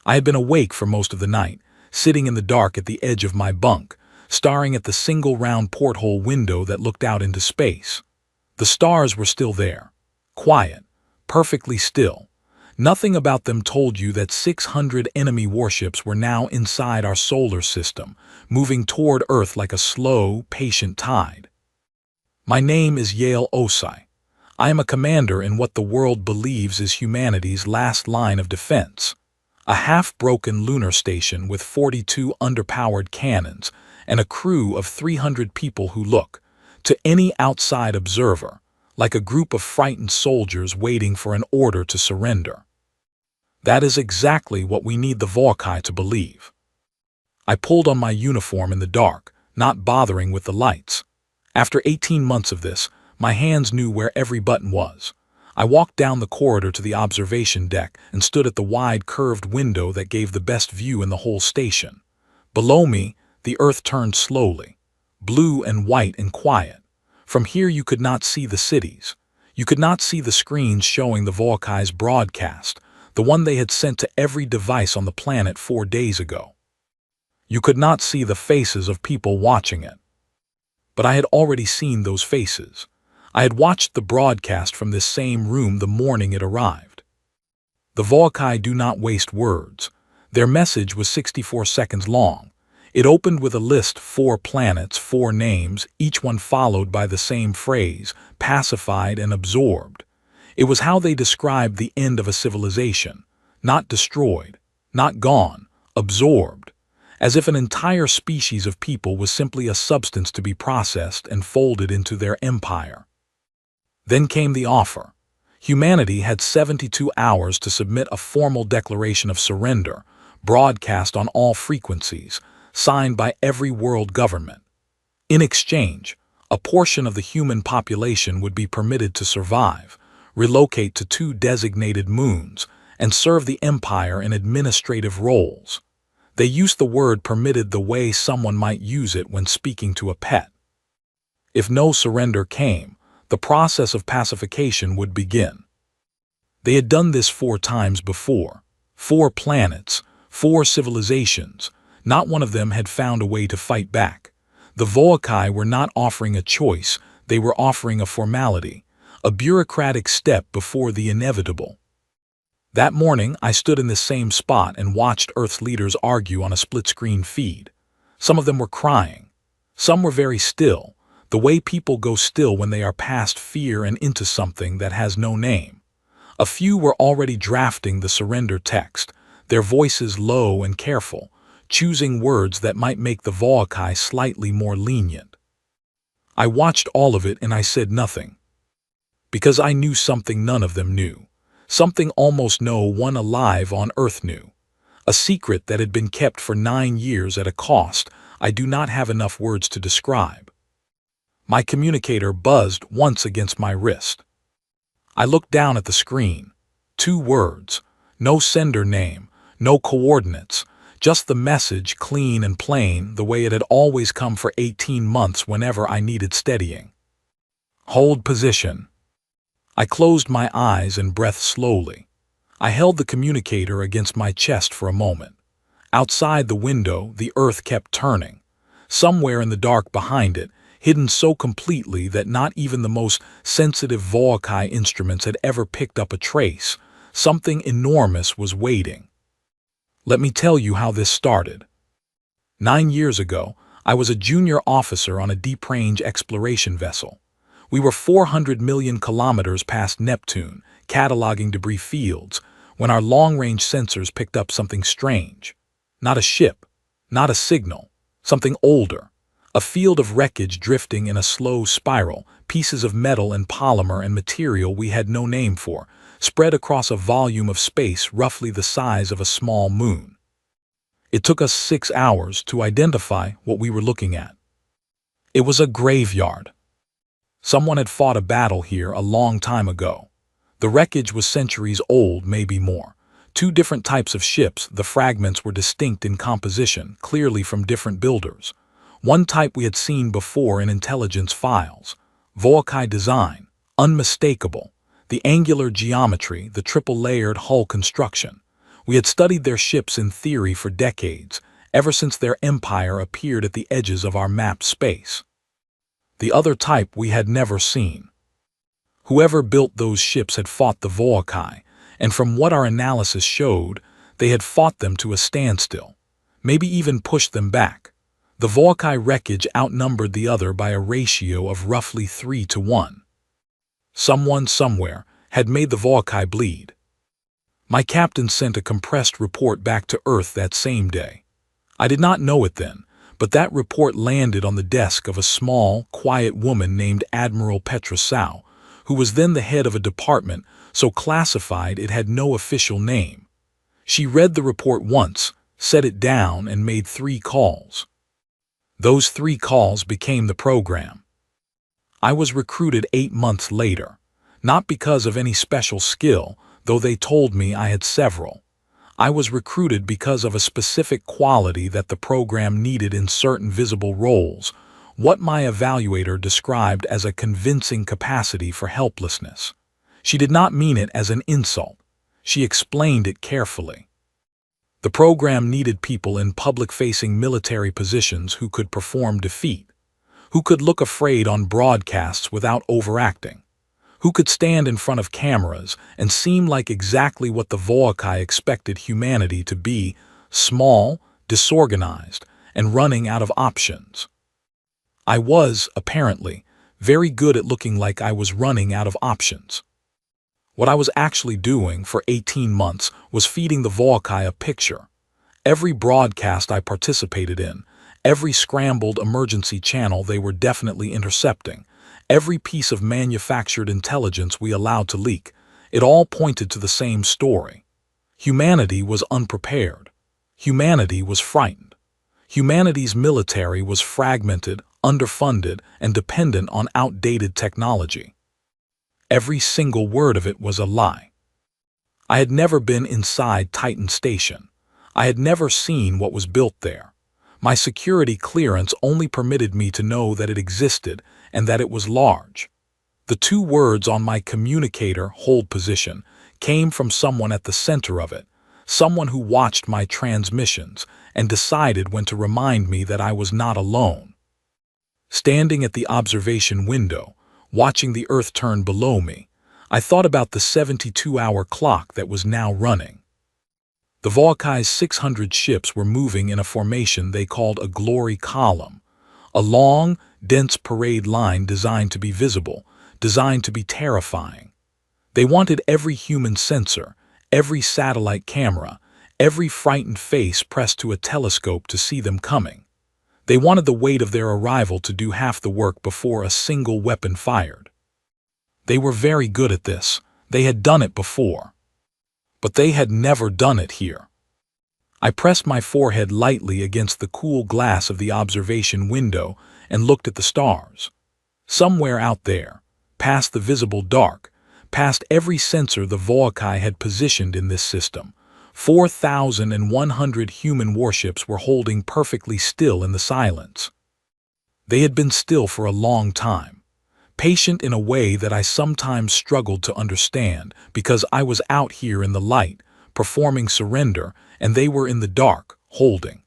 I had been awake for most of the night, sitting in the dark at the edge of my bunk, staring at the single round porthole window that looked out into space. The stars were still there, quiet, perfectly still. Nothing about them told you that 600 enemy warships were now inside our solar system, moving toward Earth like a slow, patient tide. My name is Yale Osai. I am a commander in what the world believes is humanity's last line of defense. A half-broken lunar station with 42 underpowered cannons and a crew of 300 people who look, to any outside observer, like a group of frightened soldiers waiting for an order to surrender. That is exactly what we need the Vorkai to believe. I pulled on my uniform in the dark, not bothering with the lights. After 18 months of this, my hands knew where every button was. I walked down the corridor to the observation deck and stood at the wide curved window that gave the best view in the whole station. Below me, the Earth turned slowly, blue and white and quiet. From here you could not see the cities. You could not see the screens showing the Vorkai's broadcast, the one they had sent to every device on the planet 4 days ago. You could not see the faces of people watching it. But I had already seen those faces. I had watched the broadcast from this same room the morning it arrived. The Vorkai do not waste words. Their message was 64 seconds long. It opened with a list: 4 planets, 4 names, each one followed by the same phrase: pacified and absorbed. It was how they described the end of a civilization. Not destroyed, not gone, absorbed. As if an entire species of people was simply a substance to be processed and folded into their empire. Then came the offer. Humanity had 72 hours to submit a formal declaration of surrender, broadcast on all frequencies, signed by every world government. In exchange, a portion of the human population would be permitted to survive, relocate to 2 designated moons, and serve the empire in administrative roles. They used the word permitted the way someone might use it when speaking to a pet. If no surrender came, the process of pacification would begin. They had done this 4 times before. 4 planets, 4 civilizations. Not one of them had found a way to fight back. The Vorkai were not offering a choice, they were offering a formality, a bureaucratic step before the inevitable. That morning, I stood in this same spot and watched Earth's leaders argue on a split-screen feed. Some of them were crying. Some were very still, the way people go still when they are past fear and into something that has no name. A few were already drafting the surrender text, their voices low and careful, choosing words that might make the Vorkai slightly more lenient. I watched all of it and I said nothing. Because I knew something none of them knew. Something almost no one alive on Earth knew. A secret that had been kept for 9 years at a cost I do not have enough words to describe. My communicator buzzed once against my wrist. I looked down at the screen. 2 words. No sender name, no coordinates, just the message clean and plain the way it had always come for 18 months whenever I needed steadying. Hold position. I closed my eyes and breathed slowly. I held the communicator against my chest for a moment. Outside the window, the Earth kept turning. Somewhere in the dark behind it, hidden so completely that not even the most sensitive Vorkai instruments had ever picked up a trace, something enormous was waiting. Let me tell you how this started. 9 years ago, I was a junior officer on a deep-range exploration vessel. We were 400 million kilometers past Neptune, cataloging debris fields, when our long-range sensors picked up something strange. Not a ship, not a signal, something older. A field of wreckage drifting in a slow spiral, pieces of metal and polymer and material we had no name for, spread across a volume of space roughly the size of a small moon. It took us 6 hours to identify what we were looking at. It was a graveyard. Someone had fought a battle here a long time ago. The wreckage was centuries old, maybe more. 2 different types of ships, the fragments were distinct in composition, clearly from different builders. One type we had seen before in intelligence files. Vorkai design, unmistakable. The angular geometry, the triple-layered hull construction. We had studied their ships in theory for decades, ever since their empire appeared at the edges of our mapped space. The other type we had never seen. Whoever built those ships had fought the Volkai, and from what our analysis showed, they had fought them to a standstill, maybe even pushed them back. The Volkai wreckage outnumbered the other by a ratio of roughly 3-1. Someone somewhere had made the Volkai bleed. My captain sent a compressed report back to Earth that same day. I did not know it then, but that report landed on the desk of a small, quiet woman named Admiral Petra Sau, who was then the head of a department so classified it had no official name. She read the report once, set it down, and made 3 calls. Those 3 calls became the program. I was recruited 8 months later, not because of any special skill, though they told me I had several. I was recruited because of a specific quality that the program needed in certain visible roles, what my evaluator described as a convincing capacity for helplessness. She did not mean it as an insult. She explained it carefully. The program needed people in public-facing military positions who could perform defeat, who could look afraid on broadcasts without overacting, who could stand in front of cameras and seem like exactly what the Volkai expected humanity to be: small, disorganized, and running out of options. I was, apparently, very good at looking like I was running out of options. What I was actually doing for 18 months was feeding the Volkai a picture. Every broadcast I participated in, every scrambled emergency channel they were definitely intercepting, every piece of manufactured intelligence we allowed to leak, it all pointed to the same story. Humanity was unprepared. Humanity was frightened. Humanity's military was fragmented, underfunded, and dependent on outdated technology. Every single word of it was a lie. I had never been inside Titan Station. I had never seen what was built there. My security clearance only permitted me to know that it existed and that it was large. The 2 words on my communicator hold position came from someone at the center of it, someone who watched my transmissions and decided when to remind me that I was not alone. Standing at the observation window, watching the Earth turn below me, I thought about the 72-hour clock that was now running. The Volkai's 600 ships were moving in a formation they called a glory column, a long, dense parade line designed to be visible, designed to be terrifying. They wanted every human sensor, every satellite camera, every frightened face pressed to a telescope to see them coming. They wanted the weight of their arrival to do half the work before a single weapon fired. They were very good at this. They had done it before. But they had never done it here. I pressed my forehead lightly against the cool glass of the observation window and looked at the stars. Somewhere out there, past the visible dark, past every sensor the Volkai had positioned in this system, 4,100 human warships were holding perfectly still in the silence. They had been still for a long time, patient in a way that I sometimes struggled to understand because I was out here in the light, performing surrender, and they were in the dark, holding.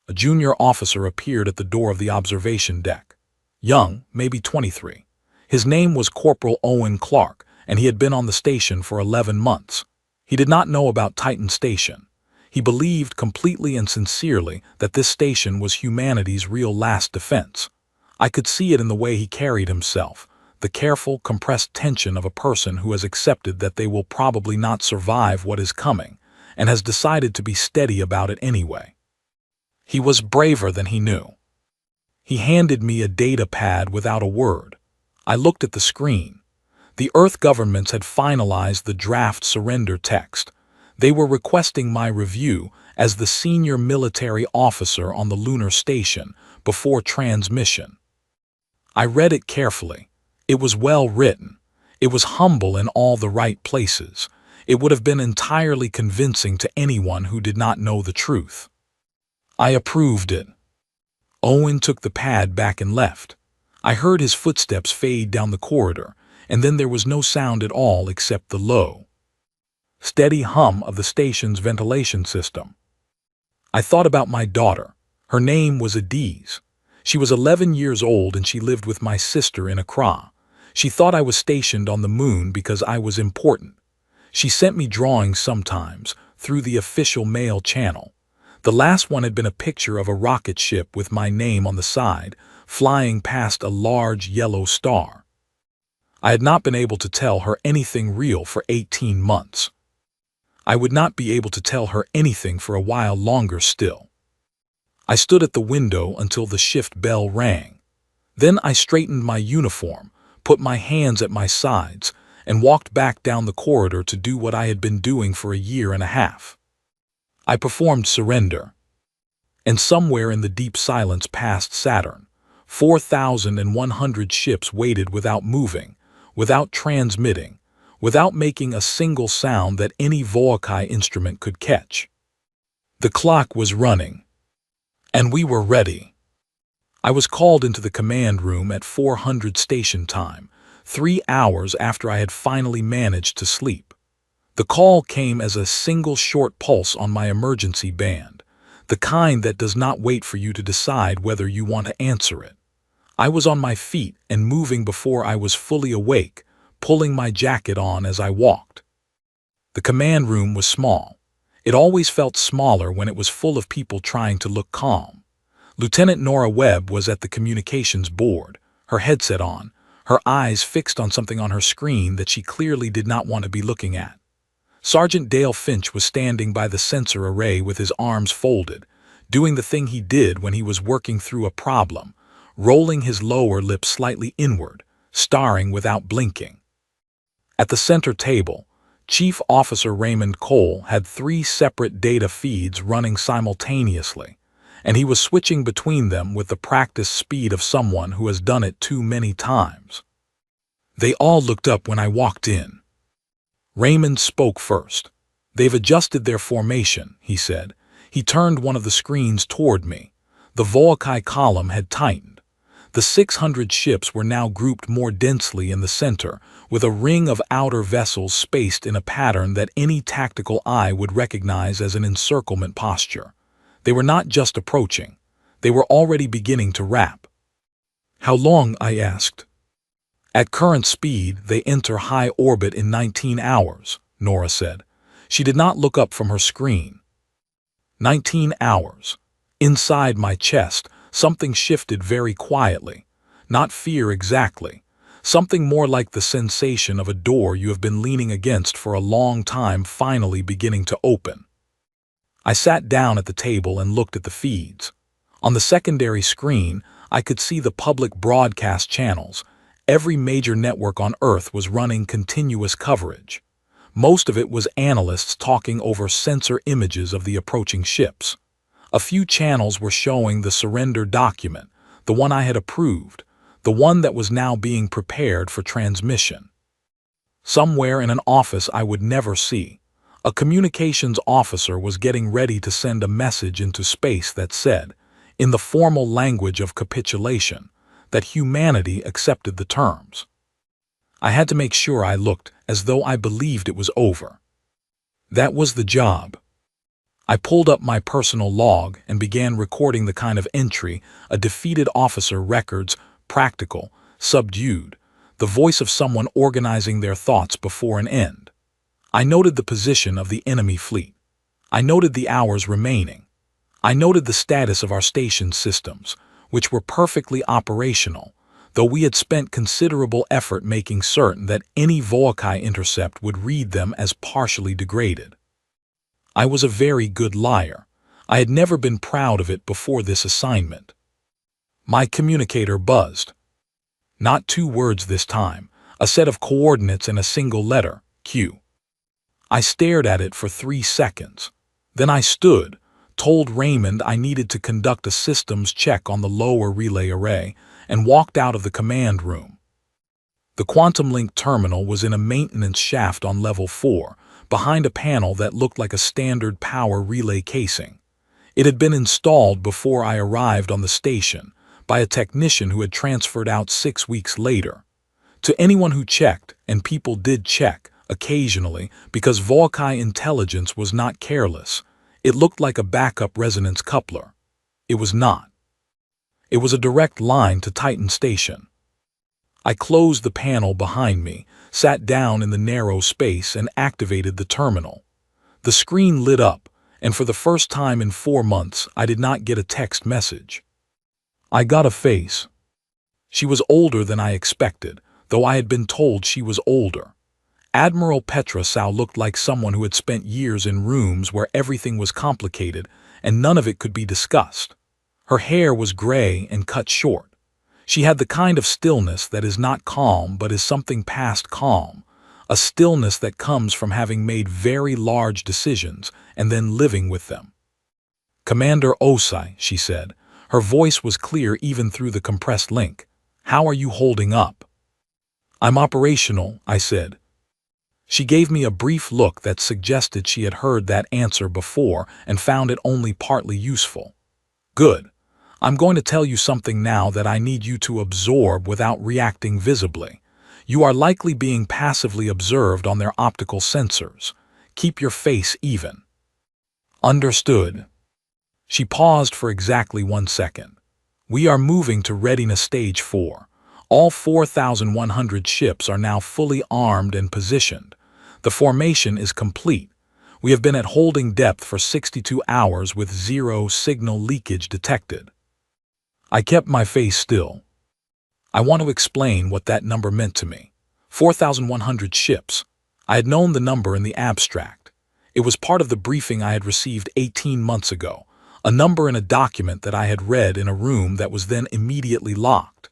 A junior officer appeared at the door of the observation deck. Young, maybe 23. His name was Corporal Owen Clark, and he had been on the station for 11 months. He did not know about Titan Station. He believed completely and sincerely that this station was humanity's real last defense. I could see it in the way he carried himself, the careful, compressed tension of a person who has accepted that they will probably not survive what is coming, and has decided to be steady about it anyway. He was braver than he knew. He handed me a data pad without a word. I looked at the screen. The Earth governments had finalized the draft surrender text. They were requesting my review as the senior military officer on the lunar station before transmission. I read it carefully. It was well written. It was humble in all the right places. It would have been entirely convincing to anyone who did not know the truth. I approved it. Owen took the pad back and left. I heard his footsteps fade down the corridor, and then there was no sound at all except the low steady hum of the station's ventilation system. I thought about my daughter. Her name was Adiz. She was 11 years old and she lived with my sister in Accra. She thought I was stationed on the moon because I was important. She sent me drawings sometimes, through the official mail channel. The last one had been a picture of a rocket ship with my name on the side, flying past a large yellow star. I had not been able to tell her anything real for 18 months. I would not be able to tell her anything for a while longer still. I stood at the window until the shift bell rang. Then I straightened my uniform, put my hands at my sides, and walked back down the corridor to do what I had been doing for a year and a half. I performed surrender. And somewhere in the deep silence past Saturn, 4,100 ships waited without moving, without transmitting, without making a single sound that any Voakai instrument could catch. The clock was running. And we were ready. I was called into the command room at 400 station time, 3 hours after I had finally managed to sleep. The call came as a single short pulse on my emergency band, the kind that does not wait for you to decide whether you want to answer it. I was on my feet and moving before I was fully awake, pulling my jacket on as I walked. The command room was small. It always felt smaller when it was full of people trying to look calm. Lieutenant Nora Webb was at the communications board, her headset on, her eyes fixed on something on her screen that she clearly did not want to be looking at. Sergeant Dale Finch was standing by the sensor array with his arms folded, doing the thing he did when he was working through a problem, rolling his lower lip slightly inward, staring without blinking. At the center table, Chief Officer Raymond Cole had 3 separate data feeds running simultaneously, and he was switching between them with the practiced speed of someone who has done it too many times. They all looked up when I walked in. Raymond spoke first. "They've adjusted their formation," he said. He turned one of the screens toward me. The Voakai column had tightened. The 600 ships were now grouped more densely in the center, with a ring of outer vessels spaced in a pattern that any tactical eye would recognize as an encirclement posture. They were not just approaching. They were already beginning to wrap. "How long?" I asked. "At current speed, they enter high orbit in 19 hours, Nora said. She did not look up from her screen. 19 hours. Inside my chest, something shifted very quietly. Not fear exactly. Something more like the sensation of a door you have been leaning against for a long time finally beginning to open. I sat down at the table and looked at the feeds. On the secondary screen, I could see the public broadcast channels. Every major network on Earth was running continuous coverage. Most of it was analysts talking over sensor images of the approaching ships. A few channels were showing the surrender document, the one I had approved, the one that was now being prepared for transmission. Somewhere in an office I would never see, a communications officer was getting ready to send a message into space that said, in the formal language of capitulation, that humanity accepted the terms. I had to make sure I looked as though I believed it was over. That was the job. I pulled up my personal log and began recording the kind of entry a defeated officer records, practical, subdued, the voice of someone organizing their thoughts before an end. I noted the position of the enemy fleet. I noted the hours remaining. I noted the status of our station systems, which were perfectly operational, though we had spent considerable effort making certain that any Voakai intercept would read them as partially degraded. I was a very good liar. I had never been proud of it before this assignment. My communicator buzzed. Not 2 words this time, a set of coordinates and a single letter, Q. I stared at it for 3 seconds. Then I stood, told Raymond I needed to conduct a systems check on the lower relay array, and walked out of the command room. The Quantum Link terminal was in a maintenance shaft on level 4, behind a panel that looked like a standard power relay casing. It had been installed before I arrived on the station, by a technician who had transferred out 6 weeks later. To anyone who checked, and people did check, occasionally, because Volkai intelligence was not careless. It looked like a backup resonance coupler. It was not. It was a direct line to Titan Station. I closed the panel behind me, sat down in the narrow space, and activated the terminal. The screen lit up, and for the first time in 4 months, I did not get a text message. I got a face. She was older than I expected, though I had been told she was older. Admiral Petra Sau looked like someone who had spent years in rooms where everything was complicated and none of it could be discussed. Her hair was gray and cut short. She had the kind of stillness that is not calm but is something past calm, a stillness that comes from having made very large decisions and then living with them. "Commander Osai," she said. Her voice was clear even through the compressed link. "How are you holding up?" "I'm operational," I said. She gave me a brief look that suggested she had heard that answer before and found it only partly useful. "Good. I'm going to tell you something now that I need you to absorb without reacting visibly. You are likely being passively observed on their optical sensors. Keep your face even." "Understood." She paused for exactly 1 second. "We are moving to Readiness Stage 4. All 4,100 ships are now fully armed and positioned. The formation is complete. We have been at holding depth for 62 hours with 0 signal leakage detected." I kept my face still. I want to explain what that number meant to me. 4,100 ships. I had known the number in the abstract. It was part of the briefing I had received 18 months ago, a number in a document that I had read in a room that was then immediately locked.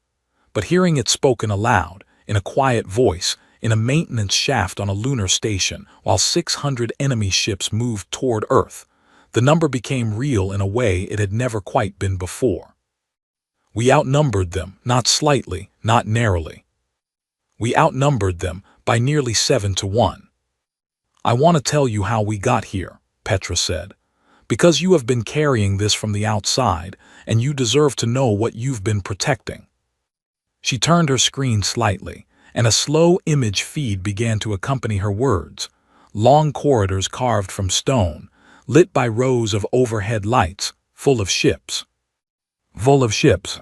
But hearing it spoken aloud, in a quiet voice, in a maintenance shaft on a lunar station, while 600 enemy ships moved toward Earth, the number became real in a way it had never quite been before. We outnumbered them, not slightly, not narrowly. We outnumbered them by nearly 7 to 1. "I want to tell you how we got here," Petra said, "because you have been carrying this from the outside, and you deserve to know what you've been protecting." She turned her screen slightly, and a slow image feed began to accompany her words. Long corridors carved from stone, lit by rows of overhead lights, full of ships. Full of ships.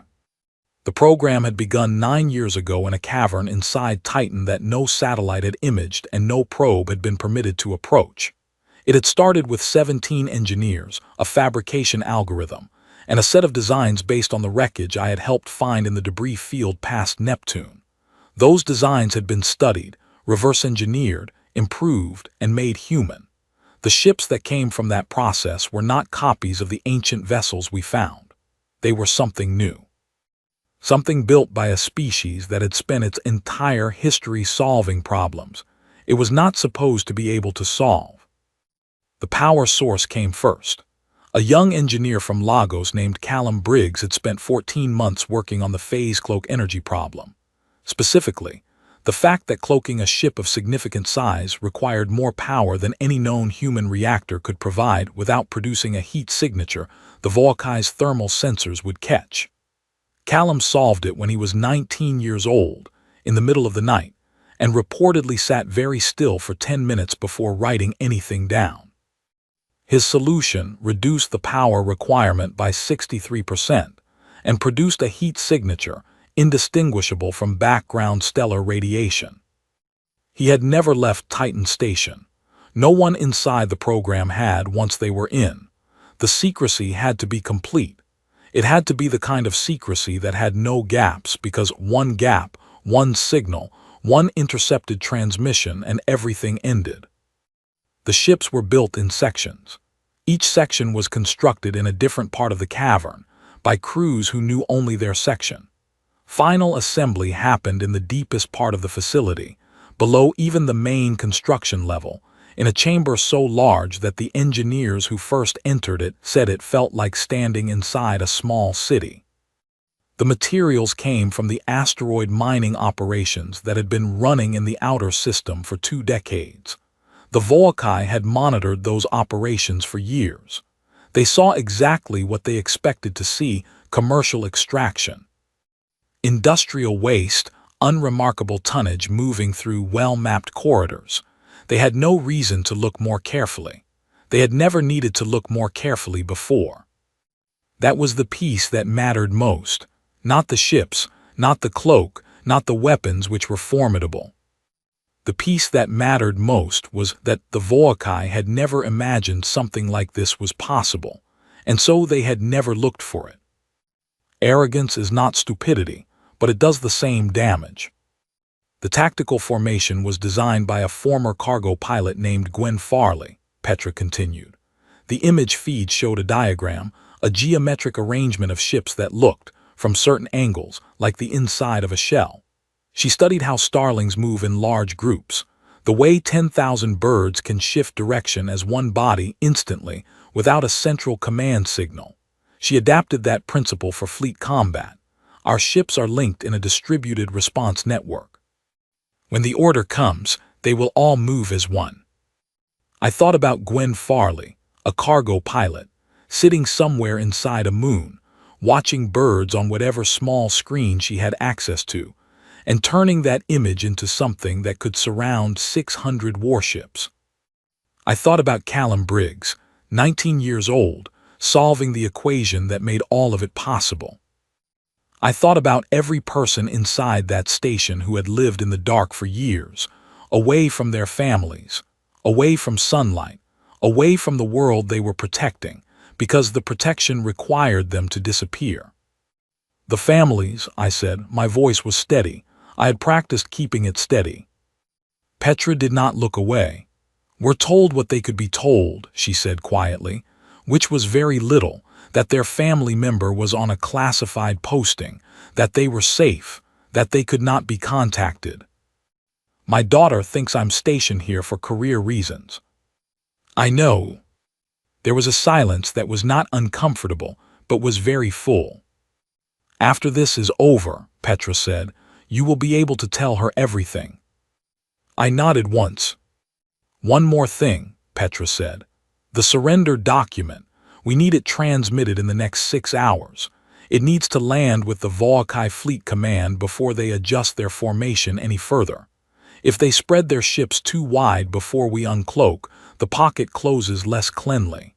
The program had begun 9 years ago in a cavern inside Titan that no satellite had imaged and no probe had been permitted to approach. It had started with 17 engineers, a fabrication algorithm, and a set of designs based on the wreckage I had helped find in the debris field past Neptune. Those designs had been studied, reverse-engineered, improved, and made human. The ships that came from that process were not copies of the ancient vessels we found. They were something new. Something built by a species that had spent its entire history solving problems it was not supposed to be able to solve. The power source came first. A young engineer from Lagos named Callum Briggs had spent 14 months working on the phase cloak energy problem. Specifically, the fact that cloaking a ship of significant size required more power than any known human reactor could provide without producing a heat signature the Volkai's thermal sensors would catch. Callum solved it when he was 19 years old, in the middle of the night, and reportedly sat very still for 10 minutes before writing anything down. His solution reduced the power requirement by 63% and produced a heat signature indistinguishable from background stellar radiation. He had never left Titan Station. No one inside the program had once they were in. The secrecy had to be complete. It had to be the kind of secrecy that had no gaps, because one gap, one signal, one intercepted transmission, and everything ended. The ships were built in sections. Each section was constructed in a different part of the cavern, by crews who knew only their section. Final assembly happened in the deepest part of the facility, below even the main construction level, in a chamber so large that the engineers who first entered it said it felt like standing inside a small city. The materials came from the asteroid mining operations that had been running in the outer system for 2 decades. The Volkai had monitored those operations for years. They saw exactly what they expected to see: commercial extraction. Industrial waste, unremarkable tonnage moving through well-mapped corridors. They had no reason to look more carefully. They had never needed to look more carefully before. That was the piece that mattered most. Not the ships, not the cloak, not the weapons which were formidable. The piece that mattered most was that the Volcae had never imagined something like this was possible, and so they had never looked for it. Arrogance is not stupidity, but it does the same damage. The tactical formation was designed by a former cargo pilot named Gwen Farley, Petra continued. The image feed showed a diagram, a geometric arrangement of ships that looked, from certain angles, like the inside of a shell. She studied how starlings move in large groups, the way 10,000 birds can shift direction as one body instantly without a central command signal. She adapted that principle for fleet combat. Our ships are linked in a distributed response network. When the order comes, they will all move as one. I thought about Gwen Farley, a cargo pilot, sitting somewhere inside a moon, watching birds on whatever small screen she had access to, and turning that image into something that could surround 600 warships. I thought about Callum Briggs, 19 years old, solving the equation that made all of it possible. I thought about every person inside that station who had lived in the dark for years, away from their families, away from sunlight, away from the world they were protecting, because the protection required them to disappear. The families, I said, my voice was steady. I had practiced keeping it steady. Petra did not look away. We're told what they could be told, she said quietly, which was very little, that their family member was on a classified posting, that they were safe, that they could not be contacted. My daughter thinks I'm stationed here for career reasons. I know. There was a silence that was not uncomfortable, but was very full. After this is over, Petra said, you will be able to tell her everything. I nodded once. One more thing, Petra said. The surrender document. We need it transmitted in the next 6 hours. It needs to land with the Volcae Fleet Command before they adjust their formation any further. If they spread their ships too wide before we uncloak, the pocket closes less cleanly.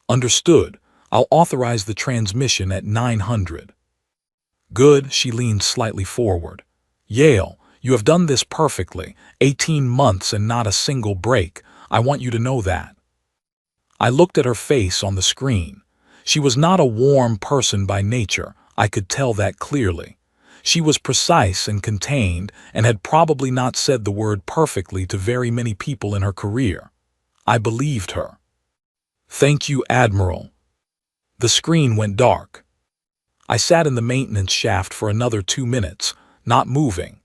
Understood. I'll authorize the transmission at 900. Good, she leaned slightly forward. Yale, you have done this perfectly, 18 months and not a single break. I want you to know that. I looked at her face on the screen. She was not a warm person by nature, I could tell that clearly. She was precise and contained and had probably not said the word perfectly to very many people in her career. I believed her. Thank you, Admiral. The screen went dark. I sat in the maintenance shaft for another 2 minutes, not moving.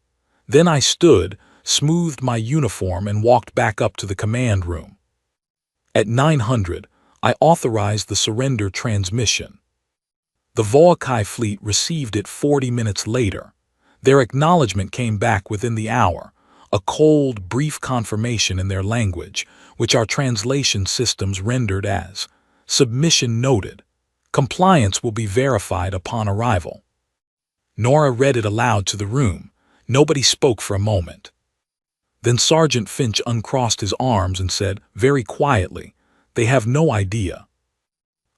Then I stood, smoothed my uniform and walked back up to the command room. At 900, I authorized the surrender transmission. The Volcae fleet received it 40 minutes later. Their acknowledgement came back within the hour, a cold, brief confirmation in their language, which our translation systems rendered as submission noted. Compliance will be verified upon arrival. Nora read it aloud to the room. Nobody spoke for a moment. Then Sergeant Finch uncrossed his arms and said, very quietly, they have no idea.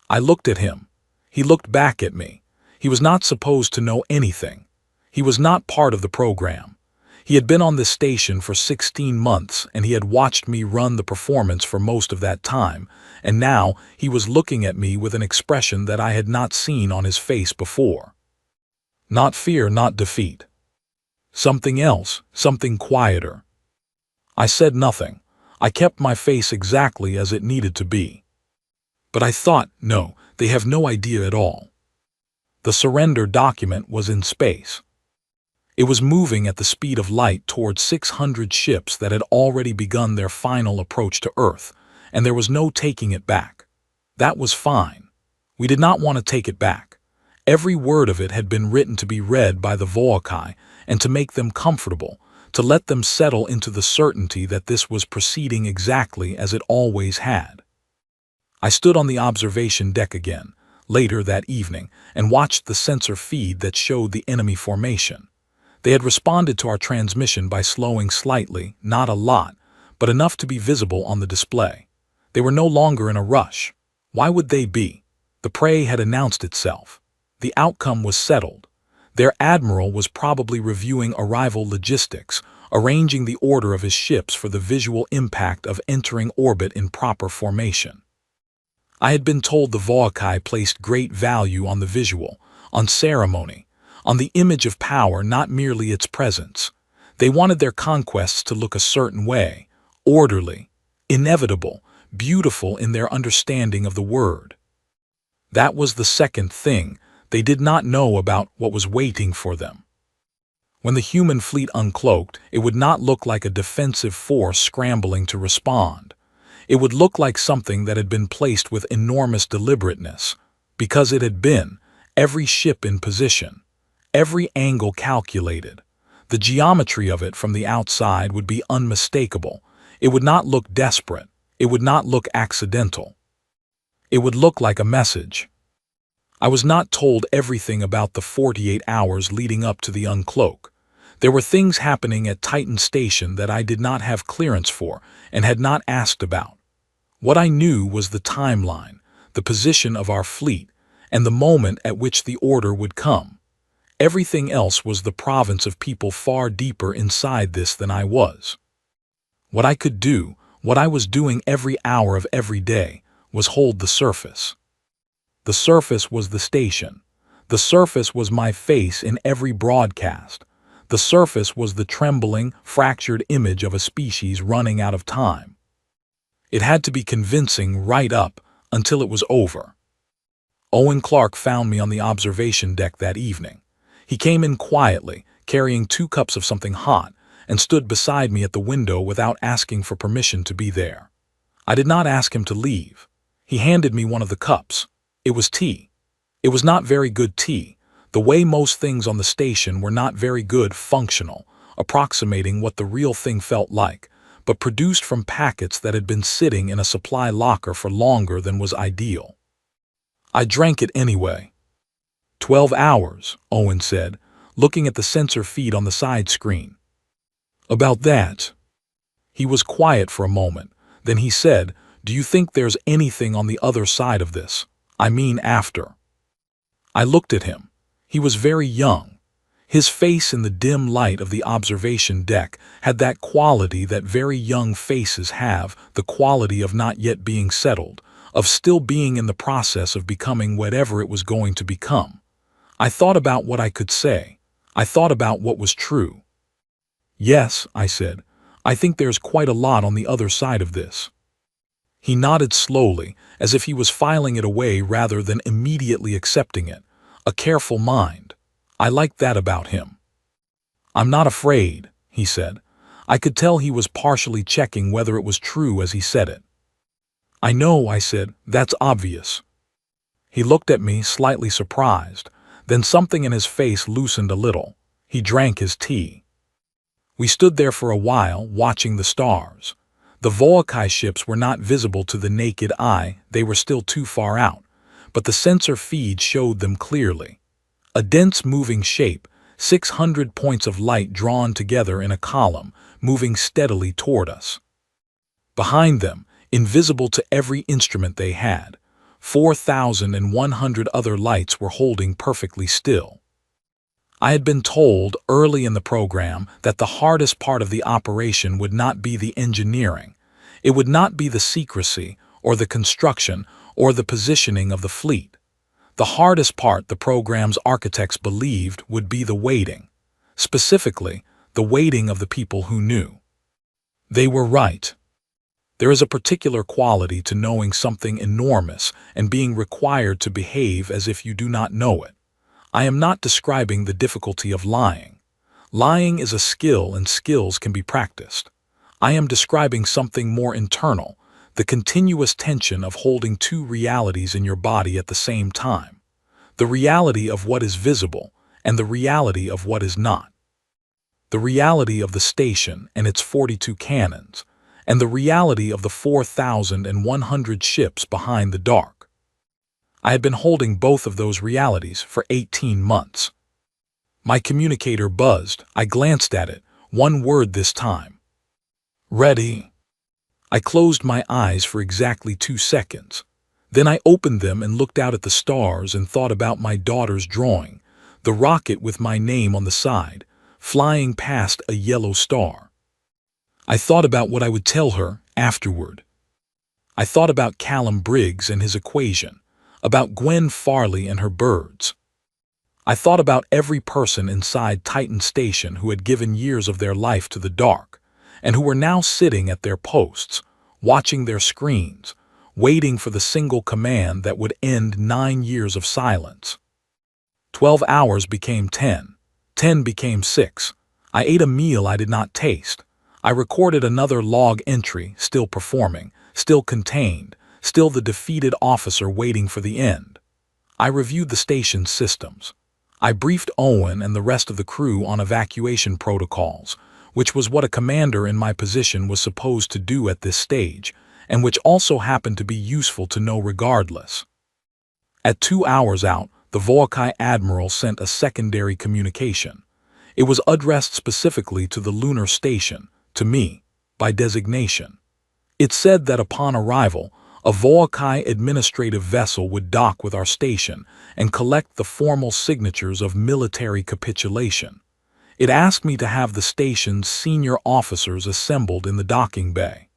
I looked at him. He looked back at me. He was not supposed to know anything. He was not part of the program. He had been on this station for 16 months, and he had watched me run the performance for most of that time, and now he was looking at me with an expression that I had not seen on his face before. Not fear, not defeat. Something else, something quieter. I said nothing. I kept my face exactly as it needed to be. But I thought, no, they have no idea at all. The surrender document was in space. It was moving at the speed of light towards 600 ships that had already begun their final approach to Earth, and there was no taking it back. That was fine. We did not want to take it back. Every word of it had been written to be read by the Volcae and to make them comfortable, to let them settle into the certainty that this was proceeding exactly as it always had. I stood on the observation deck again, later that evening, and watched the sensor feed that showed the enemy formation. They had responded to our transmission by slowing slightly, not a lot, but enough to be visible on the display. They were no longer in a rush. Why would they be? The prey had announced itself. The outcome was settled. Their admiral was probably reviewing arrival logistics, arranging the order of his ships for the visual impact of entering orbit in proper formation. I had been told the Volcae placed great value on the visual, on ceremony, on the image of power, not merely its presence. They wanted their conquests to look a certain way, orderly, inevitable, beautiful in their understanding of the word. That was the second thing. They did not know about what was waiting for them. When the human fleet uncloaked, it would not look like a defensive force scrambling to respond. It would look like something that had been placed with enormous deliberateness, because it had been, every ship in position, every angle calculated. The geometry of it from the outside would be unmistakable. It would not look desperate. It would not look accidental. It would look like a message. I was not told everything about the 48 hours leading up to the uncloak. There were things happening at Titan Station that I did not have clearance for and had not asked about. What I knew was the timeline, the position of our fleet, and the moment at which the order would come. Everything else was the province of people far deeper inside this than I was. What I could do, what I was doing every hour of every day, was hold the surface. The surface was the station. The surface was my face in every broadcast. The surface was the trembling, fractured image of a species running out of time. It had to be convincing right up until it was over. Owen Clark found me on the observation deck that evening. He came in quietly, carrying 2 cups of something hot, and stood beside me at the window without asking for permission to be there. I did not ask him to leave. He handed me one of the cups. It was tea. It was not very good tea, the way most things on the station were not very good functional, approximating what the real thing felt like, but produced from packets that had been sitting in a supply locker for longer than was ideal. I drank it anyway. 12 hours, Owen said, looking at the sensor feed on the side screen. About that. He was quiet for a moment. Then he said, "Do you think there's anything on the other side of this? I mean after." I looked at him. He was very young. His face in the dim light of the observation deck had that quality that very young faces have, the quality of not yet being settled, of still being in the process of becoming whatever it was going to become. I thought about what I could say. I thought about what was true. "Yes," I said, "I think there's quite a lot on the other side of this." He nodded slowly, as if he was filing it away rather than immediately accepting it. A careful mind. I liked that about him. "I'm not afraid," he said. I could tell he was partially checking whether it was true as he said it. "I know," I said, "that's obvious." He looked at me, slightly surprised. Then something in his face loosened a little. He drank his tea. We stood there for a while, watching the stars. The Volcae ships were not visible to the naked eye, they were still too far out, but the sensor feed showed them clearly. A dense moving shape, 600 points of light drawn together in a column, moving steadily toward us. Behind them, invisible to every instrument they had, 4,100 other lights were holding perfectly still. I had been told early in the program that the hardest part of the operation would not be the engineering. It would not be the secrecy, or the construction, or the positioning of the fleet. The hardest part, the program's architects believed, would be the waiting. Specifically, the waiting of the people who knew. They were right. There is a particular quality to knowing something enormous and being required to behave as if you do not know it. I am not describing the difficulty of lying. Lying is a skill and skills can be practiced. I am describing something more internal, the continuous tension of holding 2 realities in your body at the same time. The reality of what is visible and the reality of what is not. The reality of the station and its 42 cannons, and the reality of the 4,100 ships behind the dark. I had been holding both of those realities for 18 months. My communicator buzzed. I glanced at it, one word this time. "Ready." I closed my eyes for exactly 2 seconds. Then I opened them and looked out at the stars and thought about my daughter's drawing, the rocket with my name on the side, flying past a yellow star. I thought about what I would tell her afterward. I thought about Callum Briggs and his equation, about Gwen Farley and her birds. I thought about every person inside Titan Station who had given years of their life to the dark, and who were now sitting at their posts, watching their screens, waiting for the single command that would end 9 years of silence. 12 hours became 10. 10 became 6. I ate a meal I did not taste. I recorded another log entry, still performing, still contained, still the defeated officer waiting for the end. I reviewed the station's systems. I briefed Owen and the rest of the crew on evacuation protocols, which was what a commander in my position was supposed to do at this stage, and which also happened to be useful to know regardless. At 2 hours out, the Volkai Admiral sent a secondary communication. It was addressed specifically to the lunar station, to me, by designation. It said that upon arrival, a Volkai administrative vessel would dock with our station and collect the formal signatures of military capitulation. It asked me to have the station's senior officers assembled in the docking bay.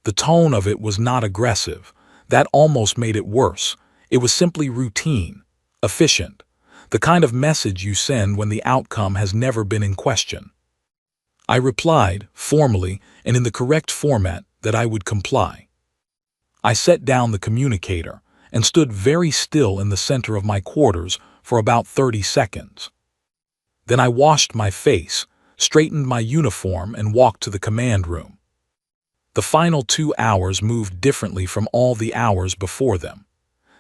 The tone of it was not aggressive. That almost made it worse. It was simply routine, efficient, the kind of message you send when the outcome has never been in question. I replied, formally and in the correct format, that I would comply. I set down the communicator and stood very still in the center of my quarters for about 30 seconds. Then I washed my face, straightened my uniform, and walked to the command room. The final 2 hours moved differently from all the hours before them.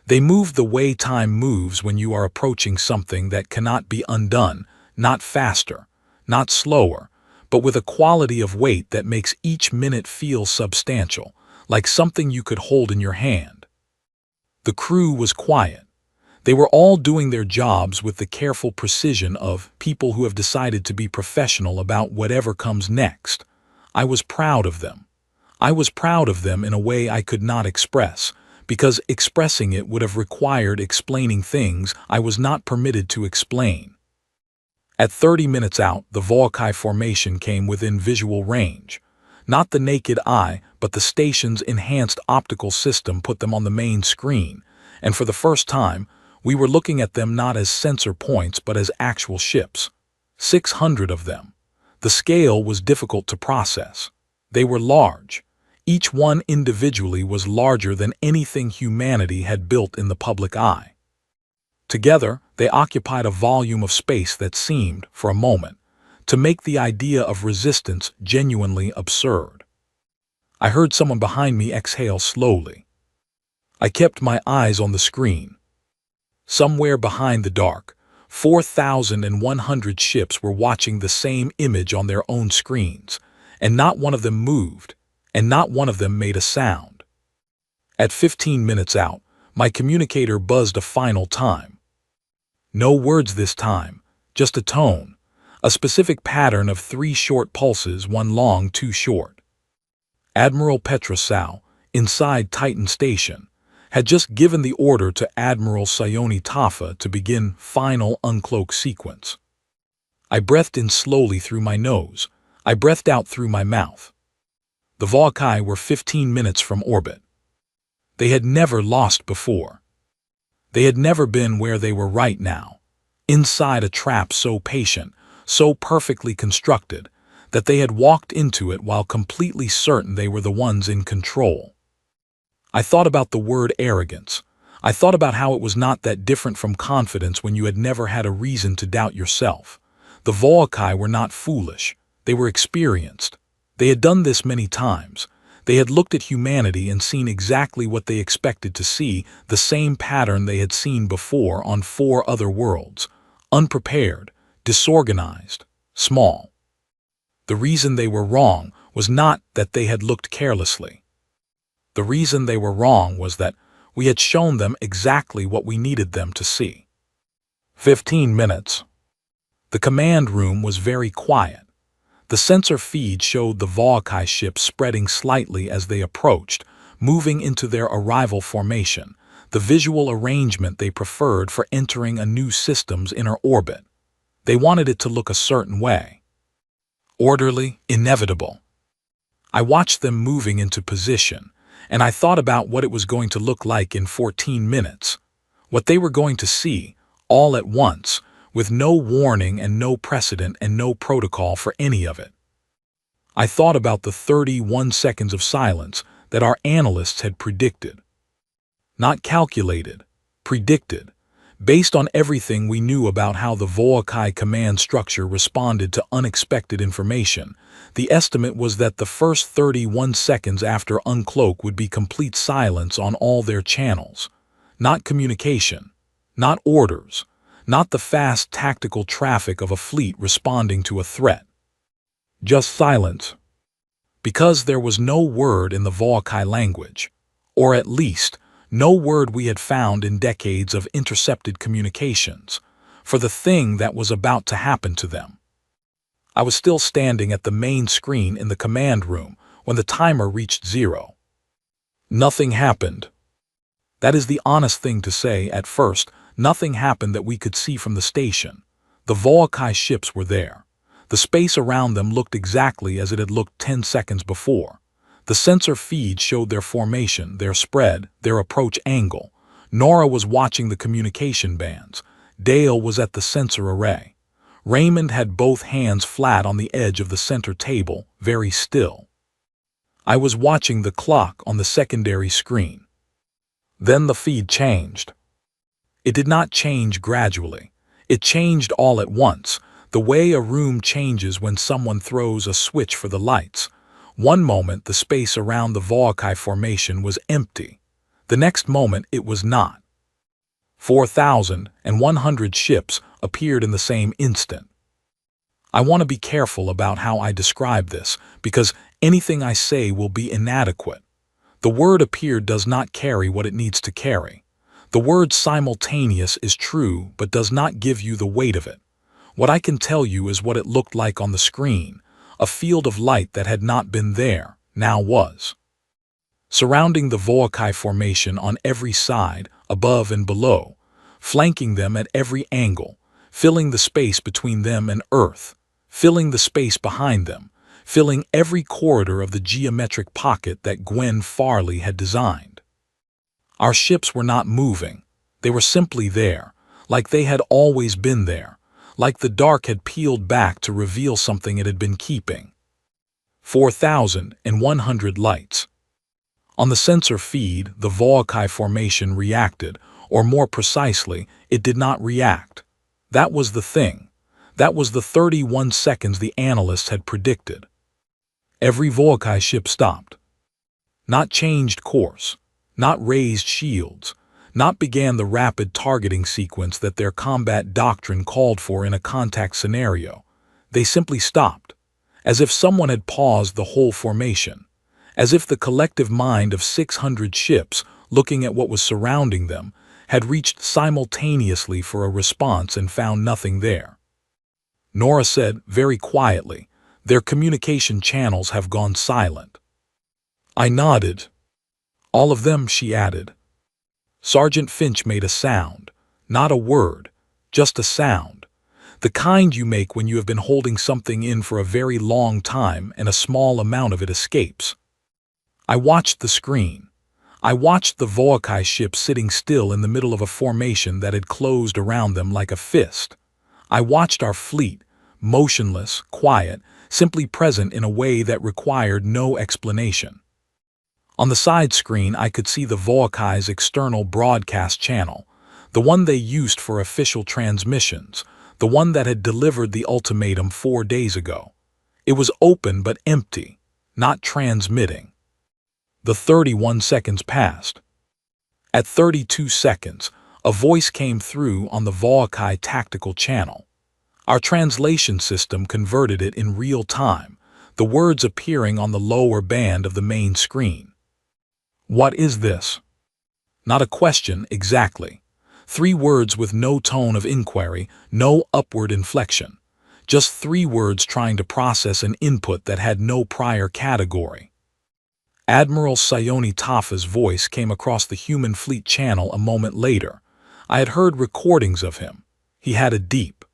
They moved the way time moves when you are approaching something that cannot be undone, not faster, not slower, but with a quality of weight that makes each minute feel substantial, like something you could hold in your hand. The crew was quiet. They were all doing their jobs with the careful precision of people who have decided to be professional about whatever comes next. I was proud of them. I was proud of them in a way I could not express, because expressing it would have required explaining things I was not permitted to explain. At 30 minutes out, the Volkai formation came within visual range. Not the naked eye, but the station's enhanced optical system put them on the main screen, and for the first time, we were looking at them not as sensor points but as actual ships. 600 of them. The scale was difficult to process. They were large. Each one individually was larger than anything humanity had built in the public eye. Together, they occupied a volume of space that seemed, for a moment, to make the idea of resistance genuinely absurd. I heard someone behind me exhale slowly. I kept my eyes on the screen. Somewhere behind the dark, 4,100 ships were watching the same image on their own screens, and not one of them moved, and not one of them made a sound. At 15 minutes out, my communicator buzzed a final time. No words this time, just a tone, a specific pattern of 3 short pulses, 1 long, 2 short. Admiral Petrosau, inside Titan Station, had just given the order to Admiral Sione Tafa to begin final uncloak sequence. I breathed in slowly through my nose. I breathed out through my mouth. The Volkai were 15 minutes from orbit. They had never lost before. They had never been where they were right now, inside a trap so patient, so perfectly constructed, that they had walked into it while completely certain they were the ones in control. I thought about the word arrogance. I thought about how it was not that different from confidence when you had never had a reason to doubt yourself. The Volkai were not foolish. They were experienced. They had done this many times. They had looked at humanity and seen exactly what they expected to see, the same pattern they had seen before on 4 other worlds. Unprepared, disorganized, small. The reason they were wrong was not that they had looked carelessly. The reason they were wrong was that we had shown them exactly what we needed them to see. 15 minutes. The command room was very quiet. The sensor feed showed the Volkai ships spreading slightly as they approached, moving into their arrival formation, the visual arrangement they preferred for entering a new system's inner orbit. They wanted it to look a certain way. Orderly, inevitable. I watched them moving into position, and I thought about what it was going to look like in 14 minutes. What they were going to see, all at once, with no warning and no precedent and no protocol for any of it. I thought about the 31 seconds of silence that our analysts had predicted. Not calculated, predicted, based on everything we knew about how the Volkai command structure responded to unexpected information. The estimate was that the first 31 seconds after Uncloaked would be complete silence on all their channels. Not communication, not orders, not the fast tactical traffic of a fleet responding to a threat. Just silence. Because there was no word in the Volkai language, or at least, no word we had found in decades of intercepted communications, for the thing that was about to happen to them. I was still standing at the main screen in the command room when the timer reached 0. Nothing happened. That is the honest thing to say. At first, nothing happened that we could see from the station. The Volkai ships were there. The space around them looked exactly as it had looked 10 seconds before. The sensor feed showed their formation, their spread, their approach angle. Nora was watching the communication bands. Dale was at the sensor array. Raymond had both hands flat on the edge of the center table, very still. I was watching the clock on the secondary screen. Then the feed changed. It did not change gradually. It changed all at once, the way a room changes when someone throws a switch for the lights. One moment the space around the Volkai formation was empty. The next moment it was not. 4,100 ships appeared in the same instant. I want to be careful about how I describe this, because anything I say will be inadequate. The word appeared does not carry what it needs to carry. The word simultaneous is true but does not give you the weight of it. What I can tell you is what it looked like on the screen. A field of light that had not been there, now was. Surrounding the Volkai formation on every side, above and below, flanking them at every angle, filling the space between them and Earth, filling the space behind them, filling every corridor of the geometric pocket that Gwen Farley had designed. Our ships were not moving. They were simply there, like they had always been there, like the dark had peeled back to reveal something it had been keeping. 4,100 lights. On the sensor feed, the Volkai formation reacted, or more precisely, it did not react. That was the thing. That was the 31 seconds the analysts had predicted. Every Volkai ship stopped. Not changed course, not raised shields, not began the rapid targeting sequence that their combat doctrine called for in a contact scenario. They simply stopped, as if someone had paused the whole formation, as if the collective mind of 600 ships, looking at what was surrounding them, had reached simultaneously for a response and found nothing there. Nora said, very quietly, "Their communication channels have gone silent." I nodded. "All of them," she added. Sergeant Finch made a sound, not a word, just a sound, the kind you make when you have been holding something in for a very long time and a small amount of it escapes. I watched the screen. I watched the Volkai ship sitting still in the middle of a formation that had closed around them like a fist. I watched our fleet, motionless, quiet, simply present in a way that required no explanation. On the side screen I could see the Volkai's external broadcast channel, the one they used for official transmissions, the one that had delivered the ultimatum 4 days ago. It was open but empty, not transmitting. The 31 seconds passed. At 32 seconds, a voice came through on the Volkai tactical channel. Our translation system converted it in real time, the words appearing on the lower band of the main screen. "What is this?" Not a question exactly. 3 words with no tone of inquiry, no upward inflection. Just 3 words trying to process an input that had no prior category. Admiral Sayoni Tafa's voice came across the human fleet channel a moment later. I had heard recordings of him. He had a deep,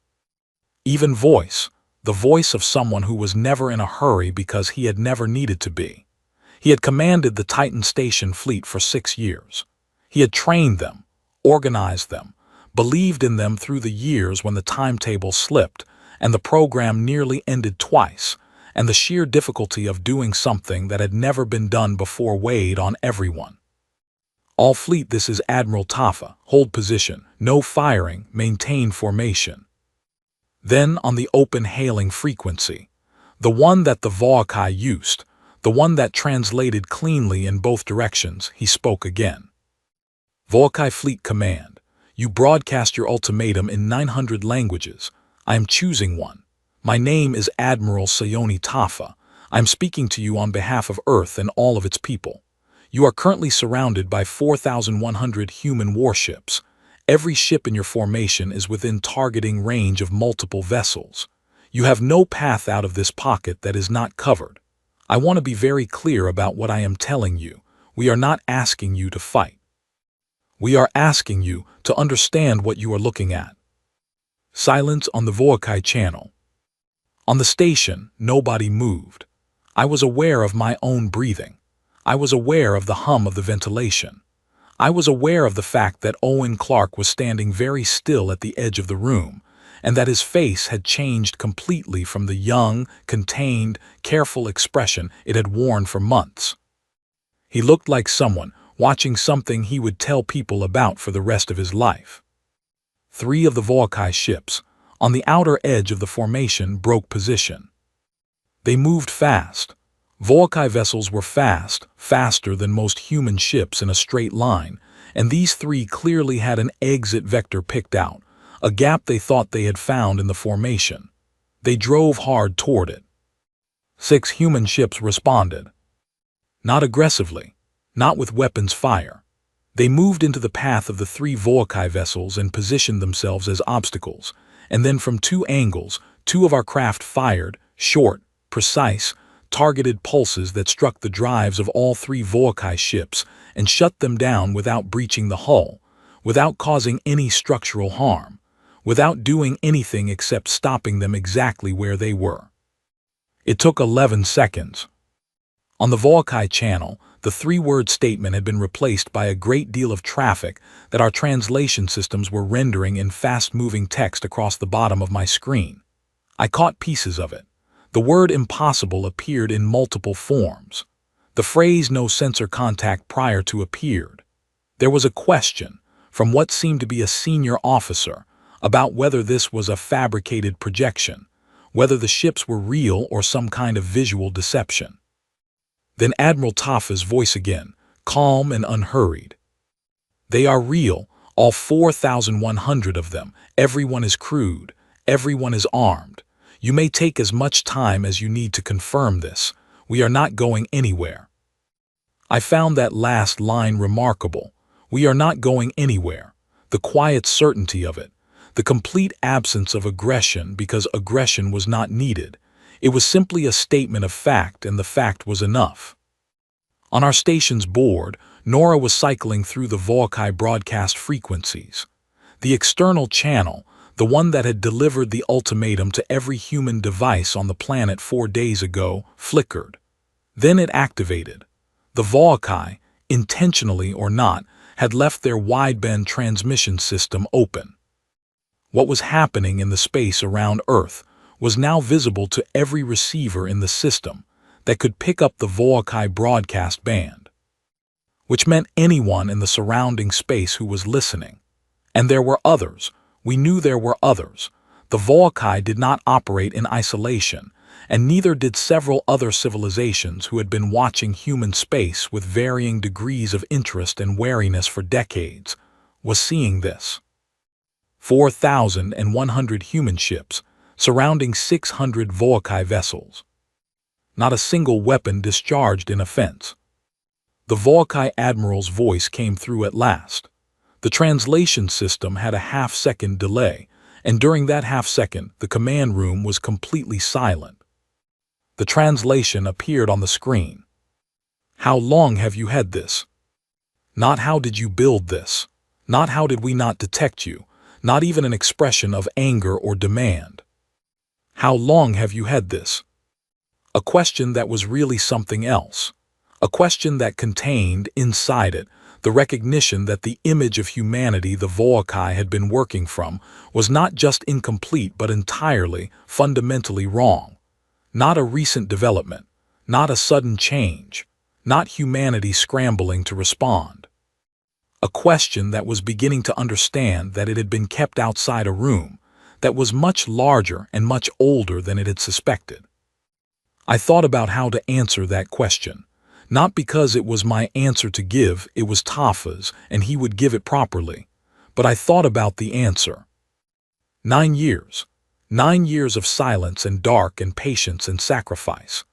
even voice, the voice of someone who was never in a hurry because he had never needed to be. He had commanded the Titan Station fleet for 6 years. He had trained them, organized them, believed in them through the years when the timetable slipped and the program nearly ended twice, and the sheer difficulty of doing something that had never been done before weighed on everyone. All fleet, this is Admiral Tafa. Hold position. No firing. Maintain formation. Then on the open hailing frequency, the one that the Volkai used, the one that translated cleanly in both directions, he spoke again. Volkai Fleet Command, you broadcast your ultimatum in 900 languages. I am choosing one. My name is Admiral Sayoni Tafa. I am speaking to you on behalf of Earth and all of its people. You are currently surrounded by 4,100 human warships. Every ship in your formation is within targeting range of multiple vessels. You have no path out of this pocket that is not covered. I want to be very clear about what I am telling you. We are not asking you to fight. We are asking you to understand what you are looking at. Silence on the Volkai channel. On the station, nobody moved. I was aware of my own breathing. I was aware of the hum of the ventilation. I was aware of the fact that Owen Clark was standing very still at the edge of the room, and that his face had changed completely from the young, contained, careful expression it had worn for months. He looked like someone watching something he would tell people about for the rest of his life. 3 of the Volkai ships, on the outer edge of the formation, broke position. They moved fast. Volkai vessels were fast, faster than most human ships in a straight line, and these 3 clearly had an exit vector picked out, a gap they thought they had found in the formation. They drove hard toward it. 6 human ships responded. Not aggressively, not with weapons fire. They moved into the path of the 3 Volkai vessels and positioned themselves as obstacles, and then from 2 angles, 2 of our craft fired, short, precise, targeted pulses that struck the drives of all 3 Volkai ships and shut them down without breaching the hull, without causing any structural harm, without doing anything except stopping them exactly where they were. It took 11 seconds. On the Volkai channel, the 3-word statement had been replaced by a great deal of traffic that our translation systems were rendering in fast-moving text across the bottom of my screen. I caught pieces of it. The word impossible appeared in multiple forms. The phrase no sensor contact prior to appeared. There was a question, from what seemed to be a senior officer, about whether this was a fabricated projection, whether the ships were real or some kind of visual deception. Then Admiral Tafa's voice again, calm and unhurried. They are real, all 4,100 of them. Everyone is crewed, everyone is armed. You may take as much time as you need to confirm this. We are not going anywhere. I found that last line remarkable. We are not going anywhere. The quiet certainty of it. The complete absence of aggression because aggression was not needed. It was simply a statement of fact, and the fact was enough. On our station's board, Nora was cycling through the Volkai broadcast frequencies. The external channel, the one that had delivered the ultimatum to every human device on the planet 4 days ago, flickered. Then it activated. The Volkai, intentionally or not, had left their wideband transmission system open. What was happening in the space around Earth was now visible to every receiver in the system that could pick up the Volkai broadcast band, which meant anyone in the surrounding space who was listening. And there were others. We knew there were others. The Volkai did not operate in isolation, and neither did several other civilizations who had been watching human space with varying degrees of interest and wariness for decades, was seeing this. 4,100 human ships, surrounding 600 Volkai vessels. Not a single weapon discharged in offense. The Volkai admiral's voice came through at last. The translation system had a half-second delay, and during that half-second, the command room was completely silent. The translation appeared on the screen. How long have you had this? Not how did you build this? Not how did we not detect you? Not even an expression of anger or demand. How long have you had this? A question that was really something else. A question that contained, inside it, the recognition that the image of humanity the Volcae had been working from was not just incomplete but entirely, fundamentally wrong. Not a recent development, not a sudden change, not humanity scrambling to respond. A question that was beginning to understand that it had been kept outside a room that was much larger and much older than it had suspected. I thought about how to answer that question. Not because it was my answer to give, it was Tafa's, and he would give it properly. But I thought about the answer. 9 years. 9 years of silence and dark and patience and sacrifice.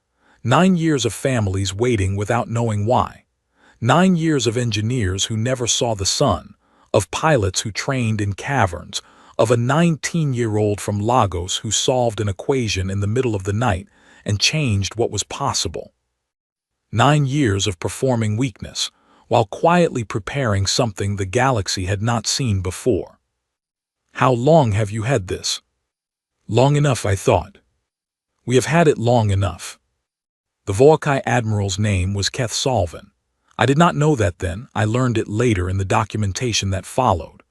9 years of families waiting without knowing why. 9 years of engineers who never saw the sun, of pilots who trained in caverns, of a 19-year-old from Lagos who solved an equation in the middle of the night and changed what was possible. 9 years of performing weakness, while quietly preparing something the galaxy had not seen before. How long have you had this? Long enough, I thought. We have had it long enough. The Volcae Admiral's name was Keth Solvin. I did not know that then, I learned it later in the documentation that followed.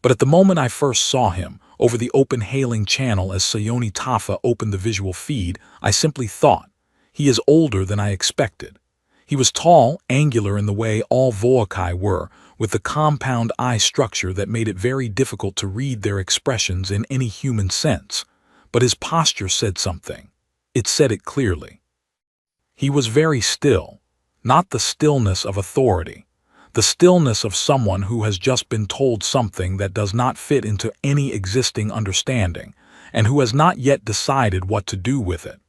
But at the moment I first saw him, over the open hailing channel as Sayoni Tafa opened the visual feed, I simply thought, he is older than I expected. He was tall, angular in the way all Volcae were, with the compound eye structure that made it very difficult to read their expressions in any human sense. But his posture said something. It said it clearly. He was very still, not the stillness of authority, the stillness of someone who has just been told something that does not fit into any existing understanding, and who has not yet decided what to do with it.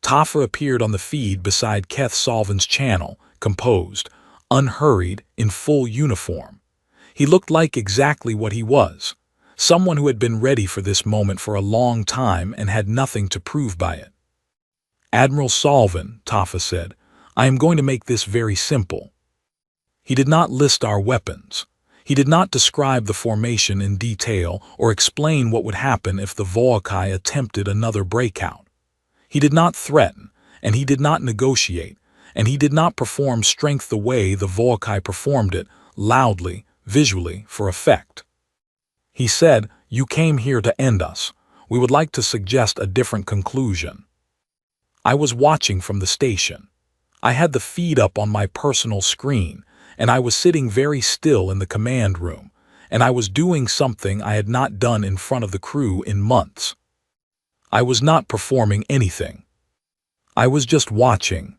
Tafa appeared on the feed beside Keth Solvin's channel, composed, unhurried, in full uniform. He looked like exactly what he was, someone who had been ready for this moment for a long time and had nothing to prove by it. Admiral Solvin, Tafa said, I am going to make this very simple. He did not list our weapons. He did not describe the formation in detail or explain what would happen if the Volcae attempted another breakout. He did not threaten, and he did not negotiate, and he did not perform strength the way the Volcae performed it, loudly, visually, for effect. He said, you came here to end us. We would like to suggest a different conclusion. I was watching from the station. I had the feed up on my personal screen, and I was sitting very still in the command room, and I was doing something I had not done in front of the crew in months. I was not performing anything. I was just watching.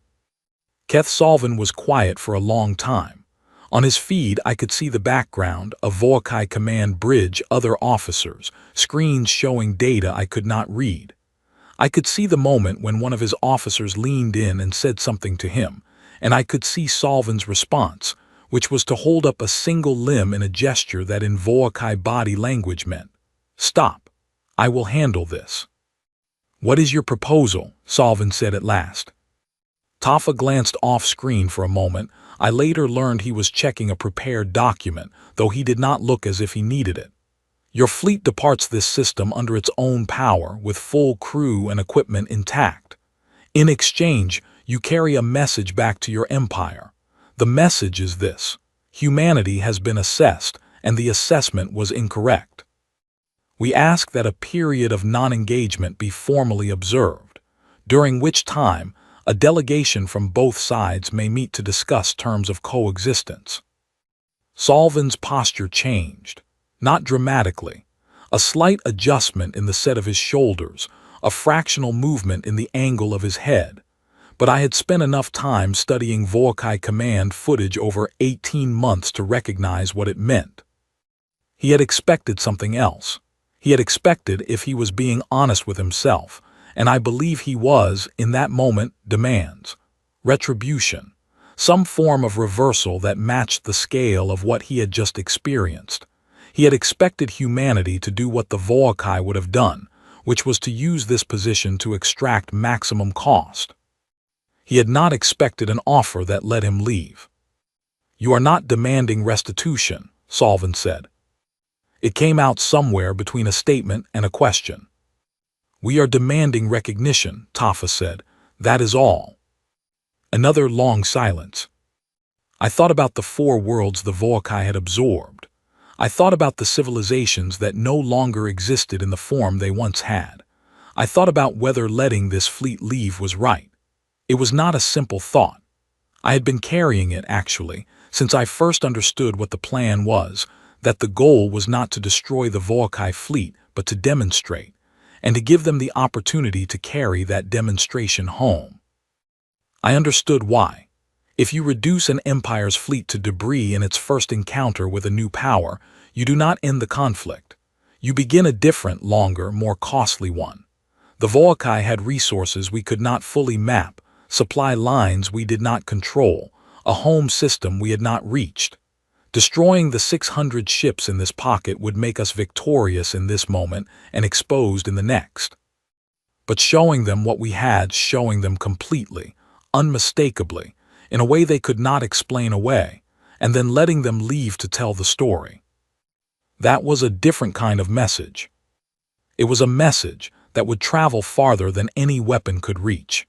Keth Solvin was quiet for a long time. On his feed I could see the background, a Volcae command bridge, other officers, screens showing data I could not read. I could see the moment when one of his officers leaned in and said something to him, and I could see Solvin's response, which was to hold up a single limb in a gesture that in Volcae body language meant, stop, I will handle this. What is your proposal? Solvin said at last. Tafa glanced off-screen for a moment. I later learned he was checking a prepared document, though he did not look as if he needed it. Your fleet departs this system under its own power, with full crew and equipment intact. In exchange, you carry a message back to your empire. The message is this: humanity has been assessed, and the assessment was incorrect. We ask that a period of non-engagement be formally observed, during which time a delegation from both sides may meet to discuss terms of coexistence. Solvin's posture changed, not dramatically. A slight adjustment in the set of his shoulders, a fractional movement in the angle of his head. But I had spent enough time studying Volcae command footage over 18 months to recognize what it meant. He had expected something else. He had expected, if he was being honest with himself, and I believe he was, in that moment, demands, retribution, some form of reversal that matched the scale of what he had just experienced. He had expected humanity to do what the Volcae would have done, which was to use this position to extract maximum cost. He had not expected an offer that let him leave. "You are not demanding restitution," Solvin said. It came out somewhere between a statement and a question. "We are demanding recognition," Tafa said. "That is all." Another long silence. I thought about the 4 worlds the Volcae had absorbed. I thought about the civilizations that no longer existed in the form they once had. I thought about whether letting this fleet leave was right. It was not a simple thought. I had been carrying it, actually, since I first understood what the plan was, that the goal was not to destroy the Volcae fleet, but to demonstrate, and to give them the opportunity to carry that demonstration home. I understood why. If you reduce an empire's fleet to debris in its first encounter with a new power, you do not end the conflict. You begin a different, longer, more costly one. The Volcae had resources we could not fully map, supply lines we did not control, a home system we had not reached. Destroying the 600 ships in this pocket would make us victorious in this moment and exposed in the next. But showing them what we had, showing them completely, unmistakably, in a way they could not explain away, and then letting them leave to tell the story. That was a different kind of message. It was a message that would travel farther than any weapon could reach.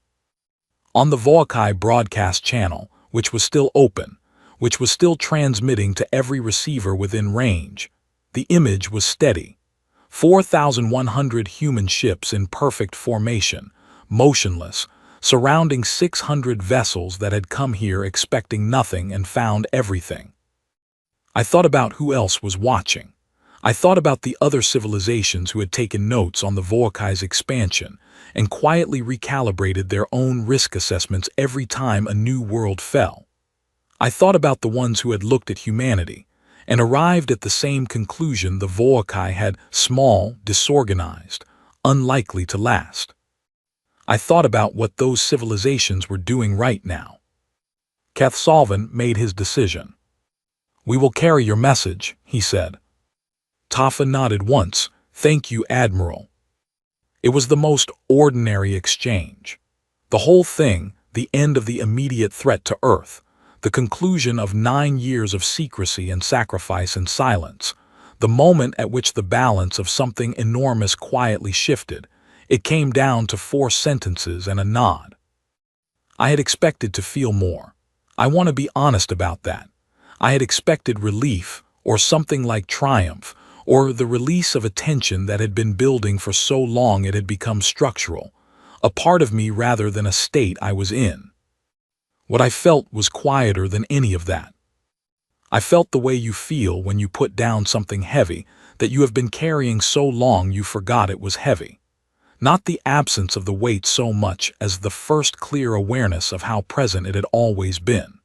On the Volcae broadcast channel, which was still open, which was still transmitting to every receiver within range, the image was steady. 4,100 human ships in perfect formation, motionless, surrounding 600 vessels that had come here expecting nothing and found everything. I thought about who else was watching. I thought about the other civilizations who had taken notes on the Volcae's expansion and quietly recalibrated their own risk assessments every time a new world fell. I thought about the ones who had looked at humanity and arrived at the same conclusion the Volcae had: small, disorganized, unlikely to last. I thought about what those civilizations were doing right now. Cathsolvin made his decision. "We will carry your message," he said. Tafa nodded once. "Thank you, Admiral." It was the most ordinary exchange. The whole thing, the end of the immediate threat to Earth, the conclusion of 9 years of secrecy and sacrifice and silence, the moment at which the balance of something enormous quietly shifted. It came down to 4 sentences and a nod. I had expected to feel more. I want to be honest about that. I had expected relief, or something like triumph, or the release of a tension that had been building for so long it had become structural, a part of me rather than a state I was in. What I felt was quieter than any of that. I felt the way you feel when you put down something heavy that you have been carrying so long you forgot it was heavy. Not the absence of the weight so much as the first clear awareness of how present it had always been.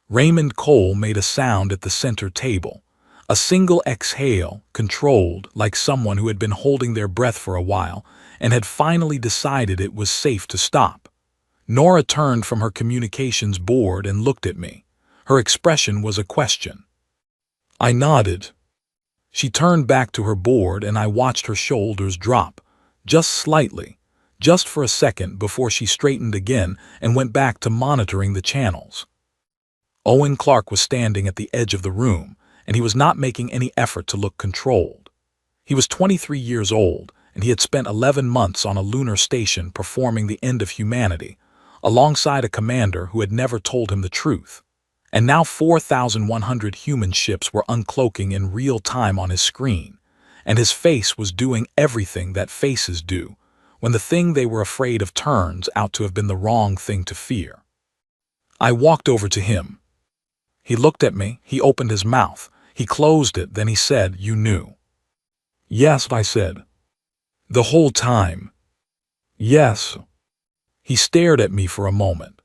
Raymond Cole made a sound at the center table, a single exhale, controlled, like someone who had been holding their breath for a while and had finally decided it was safe to stop. Nora turned from her communications board and looked at me. Her expression was a question. I nodded. She turned back to her board and I watched her shoulders drop. Just slightly, just for a second before she straightened again and went back to monitoring the channels. Owen Clark was standing at the edge of the room, and he was not making any effort to look controlled. He was 23 years old, and he had spent 11 months on a lunar station performing the end of humanity, alongside a commander who had never told him the truth. And now 4,100 human ships were uncloaking in real time on his screen, and his face was doing everything that faces do, when the thing they were afraid of turns out to have been the wrong thing to fear. I walked over to him. He looked at me, he opened his mouth, he closed it, then he said, "You knew." "Yes," I said. "The whole time." "Yes." He stared at me for a moment.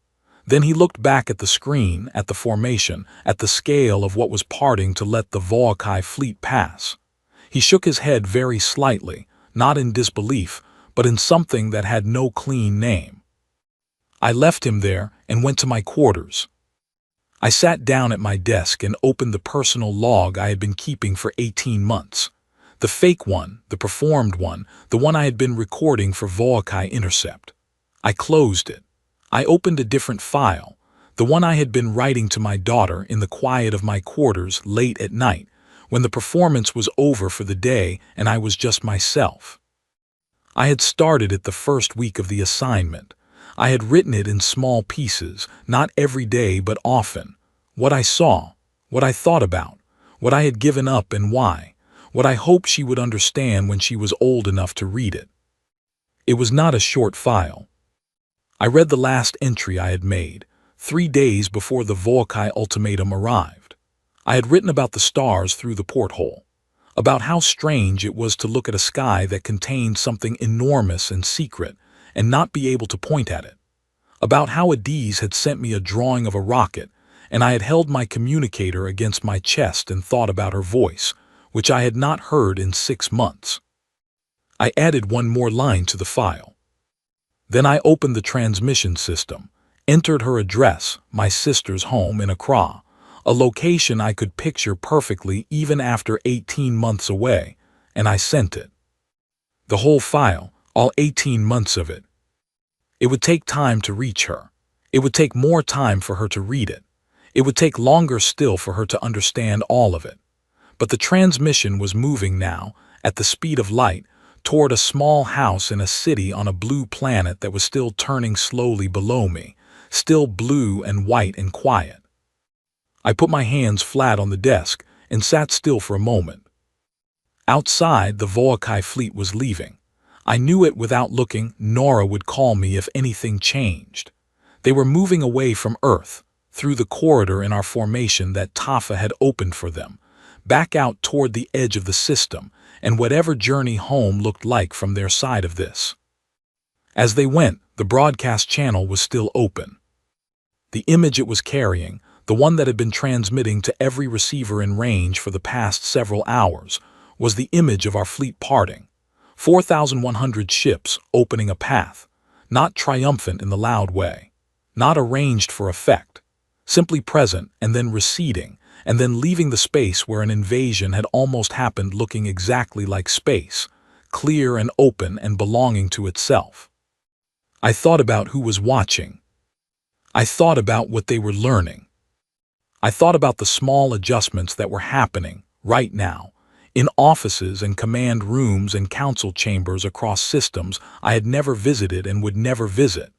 Then he looked back at the screen, at the formation, at the scale of what was parting to let the Volcae fleet pass. He shook his head very slightly, not in disbelief, but in something that had no clean name. I left him there and went to my quarters. I sat down at my desk and opened the personal log I had been keeping for 18 months. The fake one, the performed one, the one I had been recording for HFY Intercept. I closed it. I opened a different file, the one I had been writing to my daughter in the quiet of my quarters late at night, when the performance was over for the day and I was just myself. I had started it the first week of the assignment. I had written it in small pieces, not every day but often. What I saw, what I thought about, what I had given up and why, what I hoped she would understand when she was old enough to read it. It was not a short file. I read the last entry I had made, 3 days before the HFY ultimatum arrived. I had written about the stars through the porthole, about how strange it was to look at a sky that contained something enormous and secret and not be able to point at it, about how Adiz had sent me a drawing of a rocket, and I had held my communicator against my chest and thought about her voice, which I had not heard in 6 months. I added one more line to the file. Then I opened the transmission system, entered her address, my sister's home in Accra, a location I could picture perfectly even after 18 months away, and I sent it. The whole file, all 18 months of it. It would take time to reach her. It would take more time for her to read it. It would take longer still for her to understand all of it. But the transmission was moving now, at the speed of light, toward a small house in a city on a blue planet that was still turning slowly below me, still blue and white and quiet. I put my hands flat on the desk and sat still for a moment. Outside, the HFY fleet was leaving. I knew it without looking. Nora would call me if anything changed. They were moving away from Earth, through the corridor in our formation that Tafa had opened for them, back out toward the edge of the system, and whatever journey home looked like from their side of this. As they went, the broadcast channel was still open. The image it was carrying, the one that had been transmitting to every receiver in range for the past several hours, was the image of our fleet parting. 4,100 ships opening a path, not triumphant in the loud way, not arranged for effect, simply present and then receding, and then leaving the space where an invasion had almost happened, looking exactly like space, clear and open and belonging to itself. I thought about who was watching. I thought about what they were learning. I thought about the small adjustments that were happening right now, in offices and command rooms and council chambers across systems I had never visited and would never visit.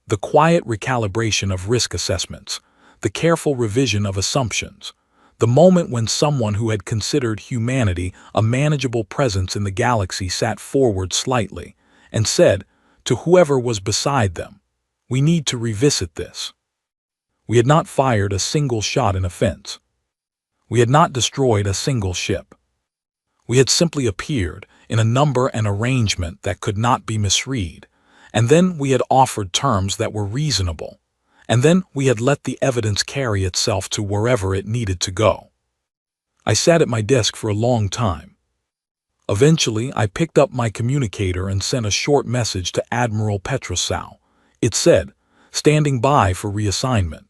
The quiet recalibration of risk assessments, the careful revision of assumptions, the moment when someone who had considered humanity a manageable presence in the galaxy sat forward slightly and said to whoever was beside them, "We need to revisit this." We had not fired a single shot in offense. We had not destroyed a single ship. We had simply appeared in a number and arrangement that could not be misread, and then we had offered terms that were reasonable, and then we had let the evidence carry itself to wherever it needed to go. I sat at my desk for a long time. Eventually, I picked up my communicator and sent a short message to Admiral Petrosau. It said, "Standing by for reassignment."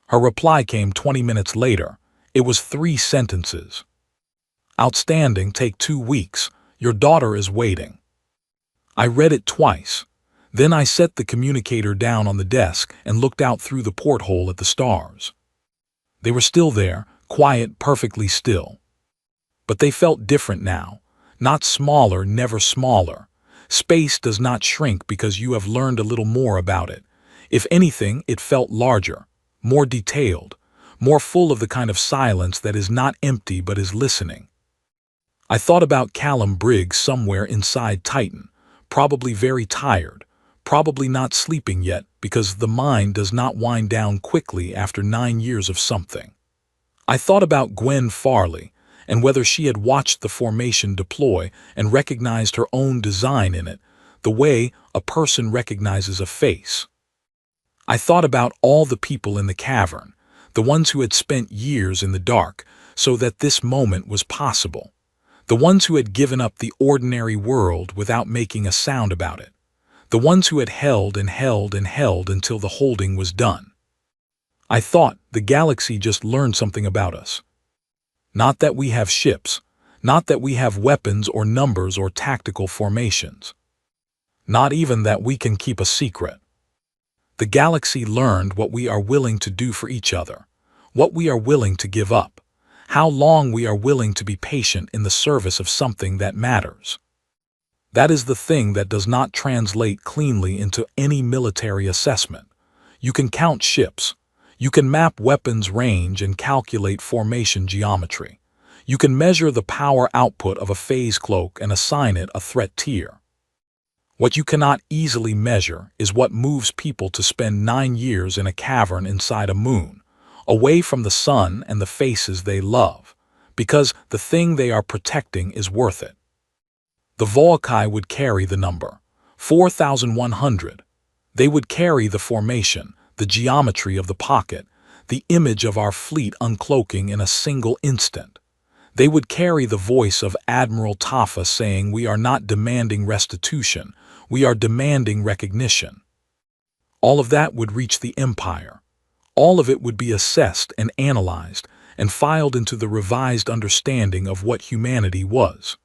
Her reply came 20 minutes later. It was 3 sentences. "Outstanding, take 2 weeks. Your daughter is waiting." I read it twice. Then I set the communicator down on the desk and looked out through the porthole at the stars. They were still there, quiet, perfectly still. But they felt different now. Not smaller, never smaller. Space does not shrink because you have learned a little more about it. If anything, it felt larger, more detailed, more full of the kind of silence that is not empty but is listening. I thought about Callum Briggs somewhere inside Titan, probably very tired, probably not sleeping yet because the mind does not wind down quickly after 9 years of something. I thought about Gwen Farley and whether she had watched the formation deploy and recognized her own design in it, the way a person recognizes a face. I thought about all the people in the cavern, the ones who had spent years in the dark so that this moment was possible. The ones who had given up the ordinary world without making a sound about it. The ones who had held and held and held until the holding was done. I thought the galaxy just learned something about us. Not that we have ships, not that we have weapons or numbers or tactical formations. Not even that we can keep a secret. The galaxy learned what we are willing to do for each other, what we are willing to give up, how long we are willing to be patient in the service of something that matters. That is the thing that does not translate cleanly into any military assessment. You can count ships. You can map weapons range and calculate formation geometry. You can measure the power output of a phase cloak and assign it a threat tier. What you cannot easily measure is what moves people to spend 9 years in a cavern inside a moon, away from the sun and the faces they love, because the thing they are protecting is worth it. The Volcae would carry the number 4,100. They would carry the formation, the geometry of the pocket, the image of our fleet uncloaking in a single instant. They would carry the voice of Admiral Taffa saying, "We are not demanding restitution, we are demanding recognition." All of that would reach the Empire. All of it would be assessed and analyzed and filed into the revised understanding of what humanity was.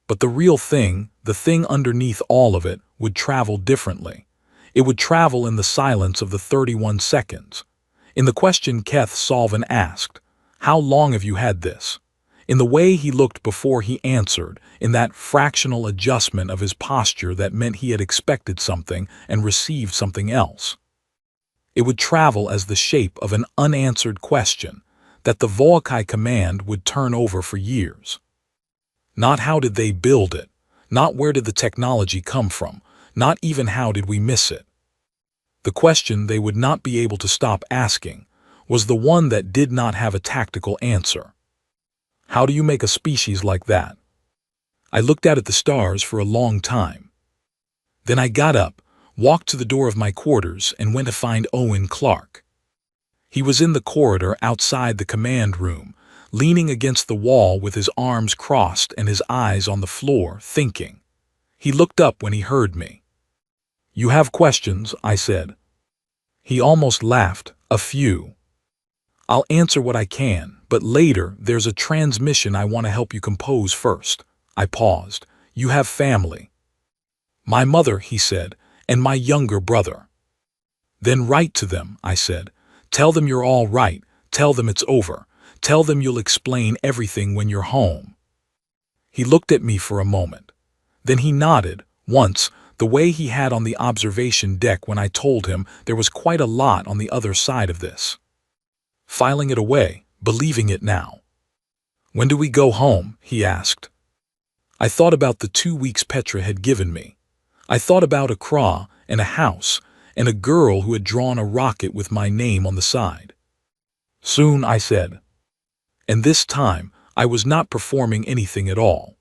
But the real thing, the thing underneath all of it, would travel differently. It would travel in the silence of the 31 seconds. In the question Keth Salvin asked, "How long have you had this?" In the way he looked before he answered, in that fractional adjustment of his posture that meant he had expected something and received something else. It would travel as the shape of an unanswered question that the Volcae command would turn over for years. Not how did they build it, not where did the technology come from, not even how did we miss it. The question they would not be able to stop asking was the one that did not have a tactical answer. How do you make a species like that? I looked out at the stars for a long time. Then I got up, walked to the door of my quarters, and went to find Owen Clark. He was in the corridor outside the command room, leaning against the wall with his arms crossed and his eyes on the floor, thinking. He looked up when he heard me. "You have questions," I said. He almost laughed. "A few. I'll answer what I can, but later there's a transmission I want to help you compose first." I paused. "You have family." "My mother," he said, "and my younger brother." "Then write to them," I said. "Tell them you're all right. Tell them it's over. Tell them you'll explain everything when you're home." He looked at me for a moment. Then he nodded, once, the way he had on the observation deck when I told him there was quite a lot on the other side of this. Filing it away, believing it now. "When do we go home?" he asked. I thought about the 2 weeks Petra had given me. I thought about Accra and a house and a girl who had drawn a rocket with my name on the side. "Soon," I said. And this time, I was not performing anything at all.